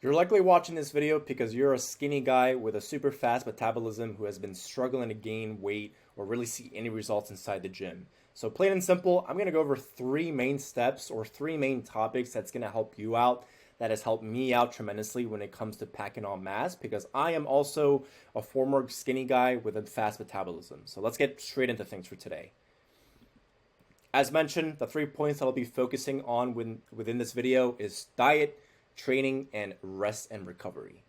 You're likely watching this video because you're a skinny guy with a super fast metabolism who has been struggling to gain weight or really see any results inside the gym. So plain and simple, I'm going to go over three main steps or three main topics that's going to help you out. That has helped me out tremendously when it comes to packing on mass because I am also a former skinny guy with a fast metabolism. So let's get straight into things for today. As mentioned, the 3 points that I'll be focusing on within this video is diet, training, and rest and recovery.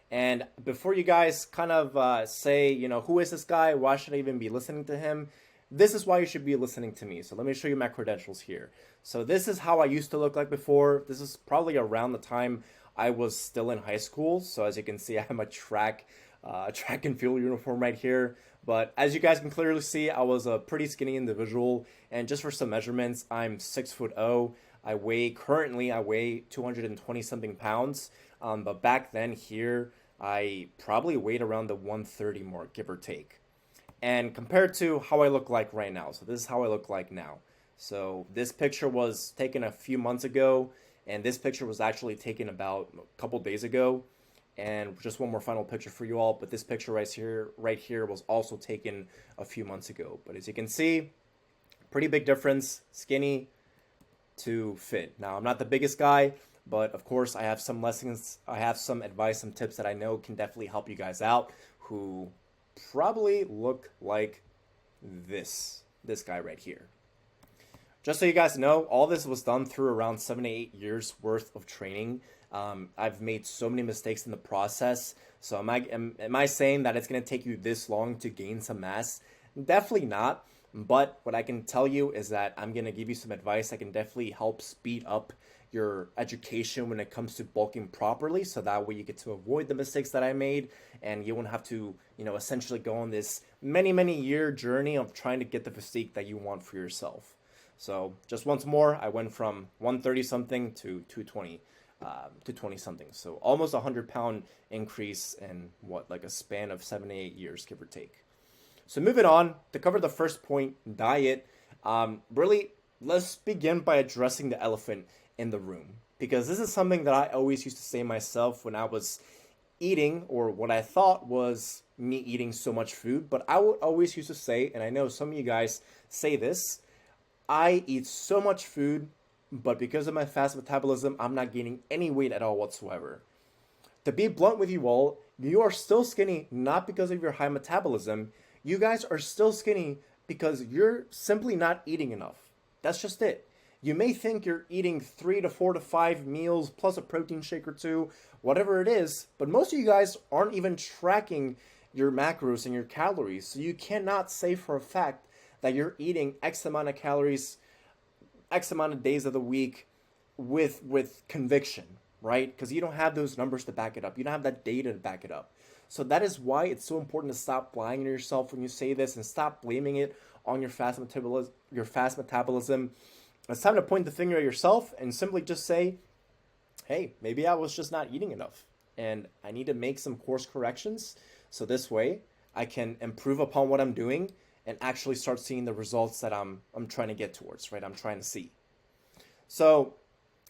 And before you guys kind of say, who is this guy? Why should I even be listening to him? This is why you should be listening to me. So let me show you my credentials here. So this is how I used to look like before. This is probably around the time I was still in high school. So as you can see, I have a track and field uniform right here. But as you guys can clearly see, I was a pretty skinny individual. And just for some measurements, I'm 6'0". Currently I weigh 220 something pounds. But back then here, I probably weighed around the 130 mark, give or take. And compared to how I look like right now. So this is how I look like now. So this picture was taken a few months ago, and this picture was actually taken about a couple days ago. And just one more final picture for you all, but this picture right here was also taken a few months ago. But as you can see, pretty big difference, skinny to fit. Now, I'm not the biggest guy, but of course I have some lessons, I have some advice, some tips that I know can definitely help you guys out who probably look like this guy right here. Just so you guys know, all this was done through around 7 to 8 years worth of training. I've made so many mistakes in the process. So am I saying that it's going to take you this long to gain some mass? Definitely not. But what I can tell you is that I'm going to give you some advice that can definitely help speed up your education when it comes to bulking properly. So that way you get to avoid the mistakes that I made and you won't have to, essentially go on this many year journey of trying to get the physique that you want for yourself. So just once more, I went from 130 something to 220 something. So almost 100-pound increase in like a span of 7 to 8 years, give or take. So moving on to cover the first point, diet. Really, let's begin by addressing the elephant in the room, because this is something that I always used to say myself when I was eating, or what I thought was me eating so much food. But I would always used to say, and I know some of you guys say this, I eat so much food, but because of my fast metabolism, I'm not gaining any weight at all whatsoever. To be blunt with you all, you are still skinny not because of your high metabolism. You guys are still skinny because you're simply not eating enough. That's just it. You may think you're eating 3 to 4 to 5 meals plus a protein shake or two, whatever it is, but most of you guys aren't even tracking your macros and your calories. So you cannot say for a fact that you're eating X amount of calories, X amount of days of the week with conviction, right? Because you don't have those numbers to back it up. You don't have that data to back it up. So that is why it's so important to stop lying to yourself when you say this and stop blaming it on your fast metabolism. It's time to point the finger at yourself and simply just say, hey, maybe I was just not eating enough and I need to make some course corrections. So this way I can improve upon what I'm doing and actually start seeing the results that I'm trying to get towards, right? I'm trying to see. So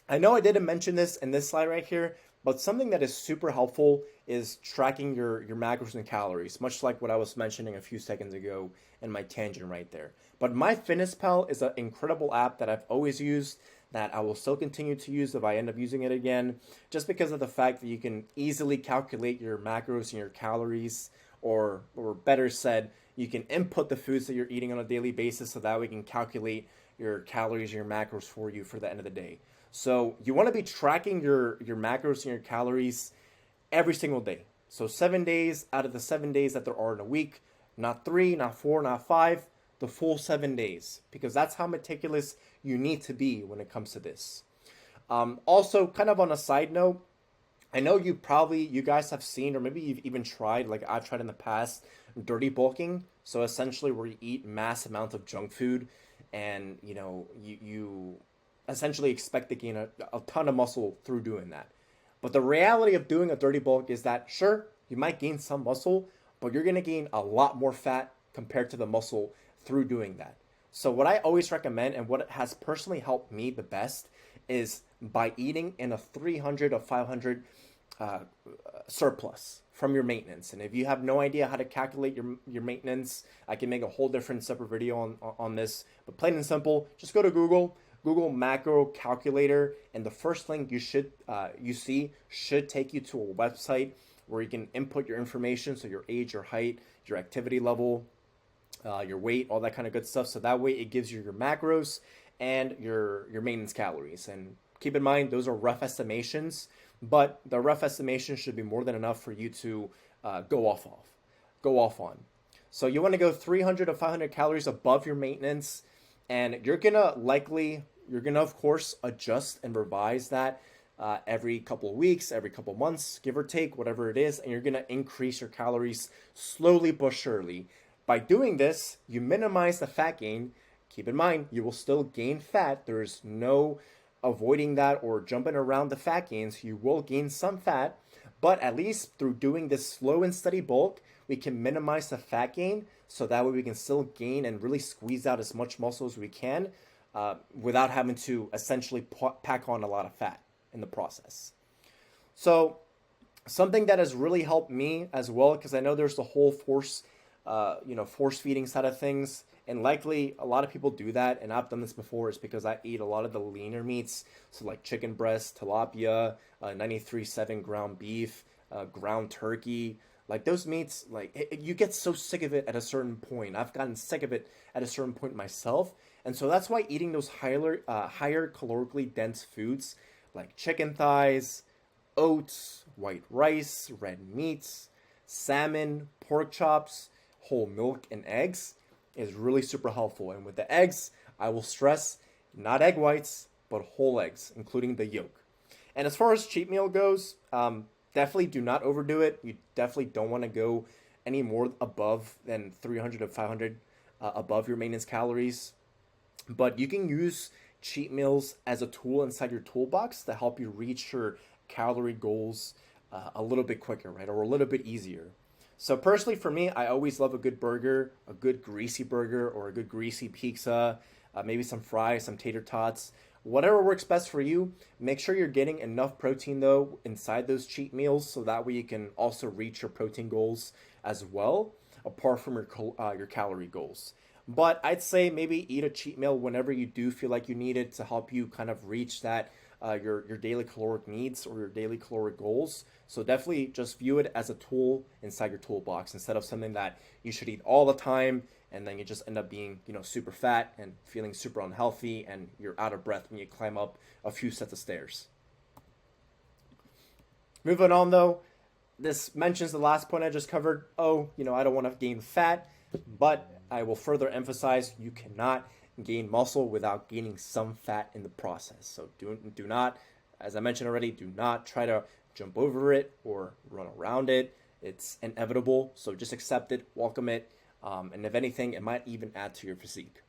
I know I didn't mention this in this slide right here, but something that is super helpful is tracking your macros and calories, much like what I was mentioning a few seconds ago in my tangent right there. But MyFitnessPal is an incredible app that I've always used, that I will still continue to use if I end up using it again, just because of the fact that you can easily calculate your macros and your calories, or better said, you can input the foods that you're eating on a daily basis so that we can calculate your calories and your macros for you for the end of the day. So you want to be tracking your macros and your calories every single day. So 7 days out of the 7 days that there are in a week, not 3, not 4, not 5, the full 7 days, because that's how meticulous you need to be when it comes to this. Also, kind of on a side note, I know you guys have seen, or maybe you've even tried, like I've tried in the past, dirty bulking. So essentially where you eat mass amounts of junk food and, you essentially expect to gain a ton of muscle through doing that. But the reality of doing a dirty bulk is that, sure, you might gain some muscle, but you're going to gain a lot more fat compared to the muscle through doing that. So what I always recommend, and what has personally helped me the best, is by eating in a 300 to 500 uh, surplus from your maintenance. And if you have no idea how to calculate your maintenance, I can make a whole different separate video on this. But plain and simple, just go to Google macro calculator, and the first link you see should take you to a website where you can input your information, so your age, your height, your activity level, your weight, all that kind of good stuff. So that way it gives you your macros and your maintenance calories. And keep in mind, those are rough estimations, but the rough estimation should be more than enough for you to go off on. So you want to go 300 to 500 calories above your maintenance, and you're gonna of course adjust and revise that every couple of weeks, every couple of months, give or take, whatever it is, and you're gonna increase your calories slowly but surely. By doing this, you minimize the fat gain. Keep in mind, you will still gain fat. There's no avoiding that or jumping around the fat gains. You will gain some fat, but at least through doing this slow and steady bulk, we can minimize the fat gain, so that way we can still gain and really squeeze out as much muscle as we can without having to essentially pack on a lot of fat in the process. So something that has really helped me as well, because I know there's the whole force feeding side of things, and likely a lot of people do that, and I've done this before, is because I eat a lot of the leaner meats, so like chicken breast, tilapia, 93.7 ground beef, ground turkey. Like those meats, you get so sick of it at a certain point. I've gotten sick of it at a certain point myself, and so that's why eating those higher calorically dense foods like chicken thighs, oats, white rice, red meats, salmon, pork chops, whole milk, and eggs is really super helpful. And with the eggs, I will stress not egg whites, but whole eggs, including the yolk. And as far as cheat meal goes, definitely do not overdo it. You definitely don't want to go any more above than 300 to 500 above your maintenance calories. But you can use cheat meals as a tool inside your toolbox to help you reach your calorie goals a little bit quicker, right? Or a little bit easier. So personally for me, I always love a good burger, a good greasy burger, or a good greasy pizza, maybe some fries, some tater tots, whatever works best for you. Make sure you're getting enough protein though inside those cheat meals, so that way you can also reach your protein goals as well, apart from your calorie goals. But I'd say maybe eat a cheat meal whenever you do feel like you need it to help you kind of reach that your daily caloric needs or your daily caloric goals. So definitely just view it as a tool inside your toolbox, instead of something that you should eat all the time and then you just end up being, super fat and feeling super unhealthy, and you're out of breath when you climb up a few sets of stairs. Moving on though, this mentions the last point I just covered. I don't want to gain fat, but I will further emphasize you cannot gain muscle without gaining some fat in the process. So do not, as I mentioned already, do not try to jump over it or run around it. It's inevitable, so just accept it, welcome it, and if anything, it might even add to your physique.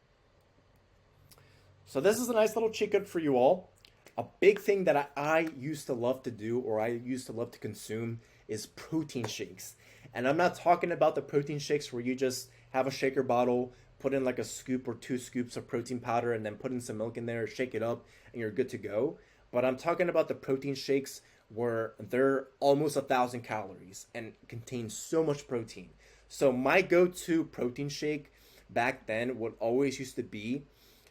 So this is a nice little cheat code for you all. A big thing that I used to love to do, or I used to love to consume, is protein shakes. And I'm not talking about the protein shakes where you just have a shaker bottle, put in like a scoop or 2 scoops of protein powder, and then put in some milk in there, shake it up, and you're good to go. But I'm talking about the protein shakes where they're almost 1,000 calories and contain so much protein. So my go-to protein shake back then would always used to be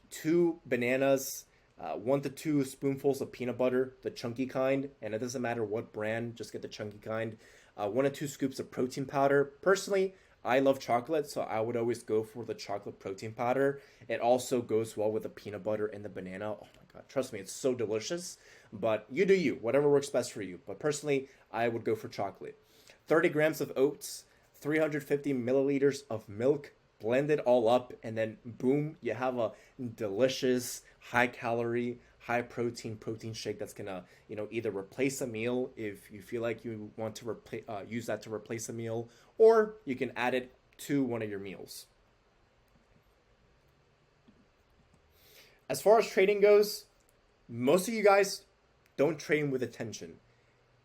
2 bananas, 1 to 2 spoonfuls of peanut butter, the chunky kind, and it doesn't matter what brand, just get the chunky kind. 1 to 2 scoops of protein powder. Personally, I love chocolate, so I would always go for the chocolate protein powder. It also goes well with the peanut butter and the banana. Oh my God, trust me, it's so delicious. But you do you, whatever works best for you. But personally, I would go for chocolate. 30 grams of oats, 350 milliliters of milk, blend it all up, and then boom, you have a delicious, high calorie, high protein shake that's gonna either replace a meal if you feel like you want to use that to replace a meal, or you can add it to one of your meals. As far as training goes, most of you guys don't train with attention.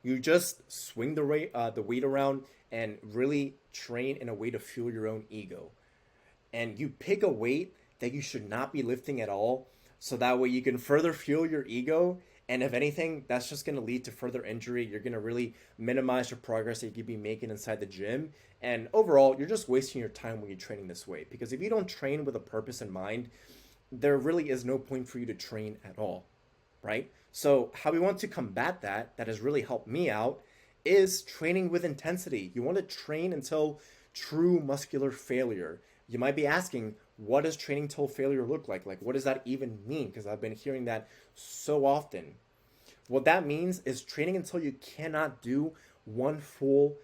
You just swing the weight around and really train in a way to fuel your own ego. And you pick a weight that you should not be lifting at all, so that way you can further fuel your ego And if anything, that's just going to lead to further injury. You're going to really minimize your progress that you could be making inside the gym. And overall, you're just wasting your time when you're training this way. Because if you don't train with a purpose in mind, there really is no point for you to train at all, right? So, how we want to combat that, that has really helped me out, is training with intensity. You want to train until true muscular failure. You might be asking, what does training till failure look like? Like, what does that even mean? Because I've been hearing that so often. What that means is training until you cannot do one full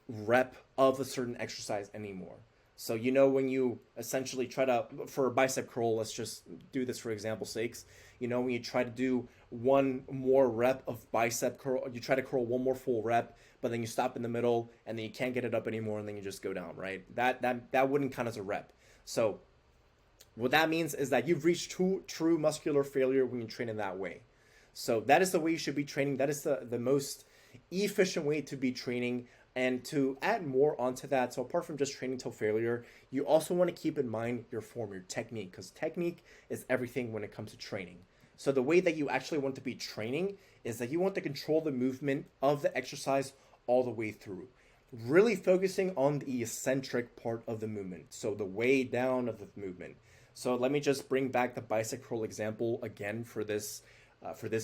rep of a certain exercise anymore. So, when you essentially try to, for a bicep curl, let's just do this for example sakes. When you try to do one more rep of bicep curl, you try to curl one more full rep, but then you stop in the middle and then you can't get it up anymore and then you just go down, right? That wouldn't count as a rep. So what that means is that you've reached true muscular failure when you train in that way. So that is the way you should be training. That is the most efficient way to be training. And to add more onto that, so apart from just training till failure, you also want to keep in mind your form, your technique, because technique is everything when it comes to training. So the way that you actually want to be training is that you want to control the movement of the exercise all the way through, really focusing on the eccentric part of the movement, so the way down of the movement. So let me just bring back the bicep curl example again for this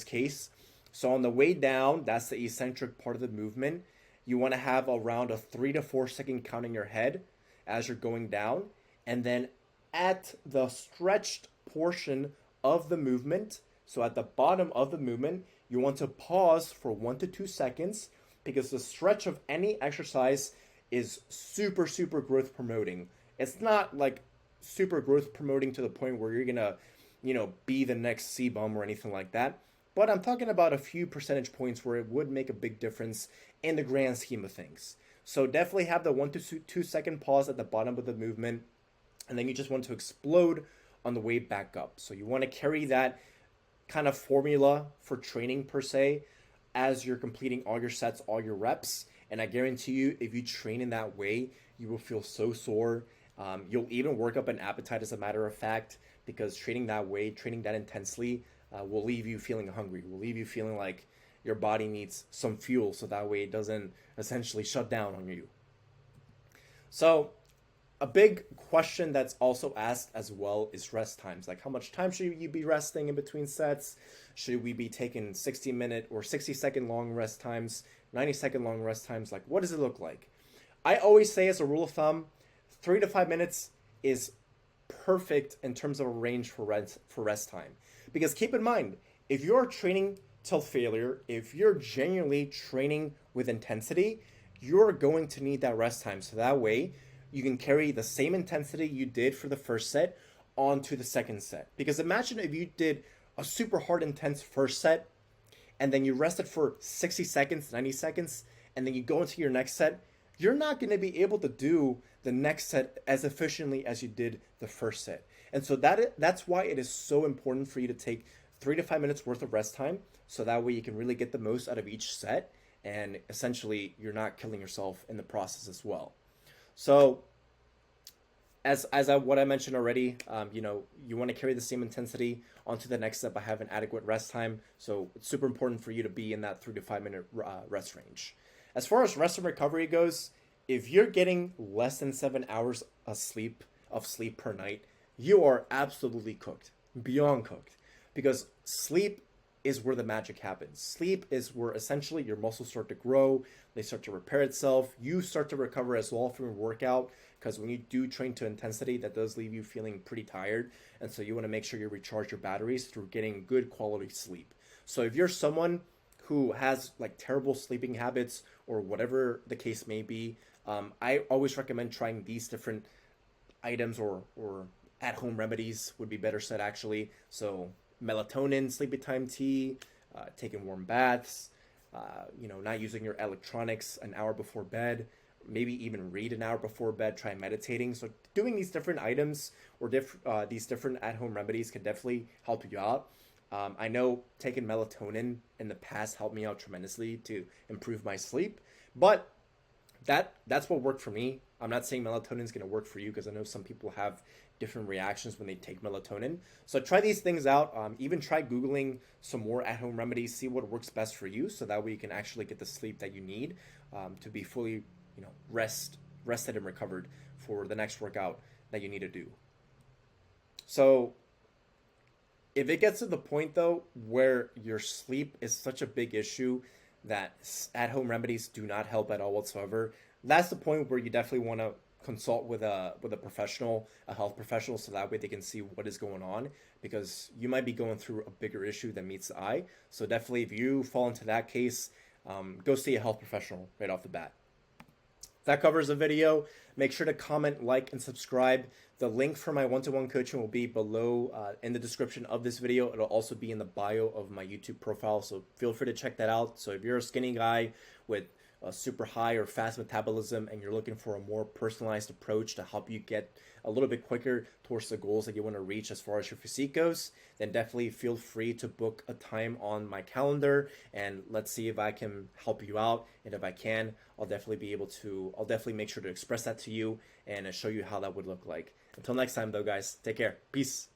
case. So on the way down, that's the eccentric part of the movement. You want to have around a 3 to 4 second count in your head as you're going down. And then at the stretched portion of the movement, so at the bottom of the movement, you want to pause for 1 to 2 seconds, because the stretch of any exercise is super, super growth promoting. It's not like super growth promoting to the point where you're going to, be the next C-bum or anything like that. But I'm talking about a few percentage points where it would make a big difference in the grand scheme of things. So definitely have the 1 to 2 second pause at the bottom of the movement, and then you just want to explode on the way back up. So you want to carry that kind of formula for training per se as you're completing all your sets, all your reps. And I guarantee you, if you train in that way, you will feel so sore. You'll even work up an appetite, as a matter of fact, because training that way, training that intensely, will leave you feeling hungry, will leave you feeling like your body needs some fuel, so that way it doesn't essentially shut down on you. So a big question that's also asked as well is rest times. Like, how much time should you be resting in between sets? Should we be taking 60-minute or 60-second long rest times, 90-second long rest times? Like, what does it look like? I always say, as a rule of thumb, 3 to 5 minutes is perfect in terms of a range for rest time. Because keep in mind, if you're training till failure, if you're genuinely training with intensity, you're going to need that rest time. So that way you can carry the same intensity you did for the first set onto the second set. Because imagine if you did a super hard, intense first set, and then you rested for 60 seconds, 90 seconds, and then you go into your next set, you're not going to be able to do the next set as efficiently as you did the first set. And so that's why it is so important for you to take 3 to 5 minutes worth of rest time, so that way you can really get the most out of each set, and essentially you're not killing yourself in the process as well. So what I mentioned already, you want to carry the same intensity onto the next set by having adequate rest time. So it's super important for you to be in that 3 to 5 minute rest range. As far as rest and recovery goes, if you're getting less than 7 hours of sleep per night, you are absolutely cooked, beyond cooked, because sleep is where the magic happens. Sleep is where essentially your muscles start to grow, they start to repair itself, you start to recover as well from your workout, because when you do train to intensity, that does leave you feeling pretty tired, and so you want to make sure you recharge your batteries through getting good quality sleep. So if you're someone who has like terrible sleeping habits or whatever the case may be, I always recommend trying these different items, or at-home remedies would be better said, actually. So melatonin, sleepy time tea, taking warm baths, not using your electronics an hour before bed, maybe even read an hour before bed, try meditating. So doing these different items or these different at-home remedies can definitely help you out. I know taking melatonin in the past helped me out tremendously to improve my sleep, but That's what worked for me. I'm not saying melatonin is going to work for you because I know some people have different reactions when they take melatonin. So try these things out. Even try Googling some more at-home remedies, see what works best for you, so that way you can actually get the sleep that you need to be fully, rested and recovered for the next workout that you need to do. So if it gets to the point though where your sleep is such a big issue that at-home remedies do not help at all whatsoever, that's the point where you definitely want to consult with a professional, a health professional, so that way they can see what is going on, because you might be going through a bigger issue than meets the eye. So definitely, if you fall into that case, go see a health professional right off the bat. That covers the video. Make sure to comment, like, and subscribe. The link for my one-to-one coaching will be below in the description of this video. It'll also be in the bio of my YouTube profile, so feel free to check that out. So if you're a skinny guy with a super high or fast metabolism and you're looking for a more personalized approach to help you get a little bit quicker towards the goals that you want to reach as far as your physique goes, then definitely feel free to book a time on my calendar and let's see if I can help you out. And if I can, I'll definitely make sure to express that to you and show you how that would look like. Until next time though, guys, take care. Peace.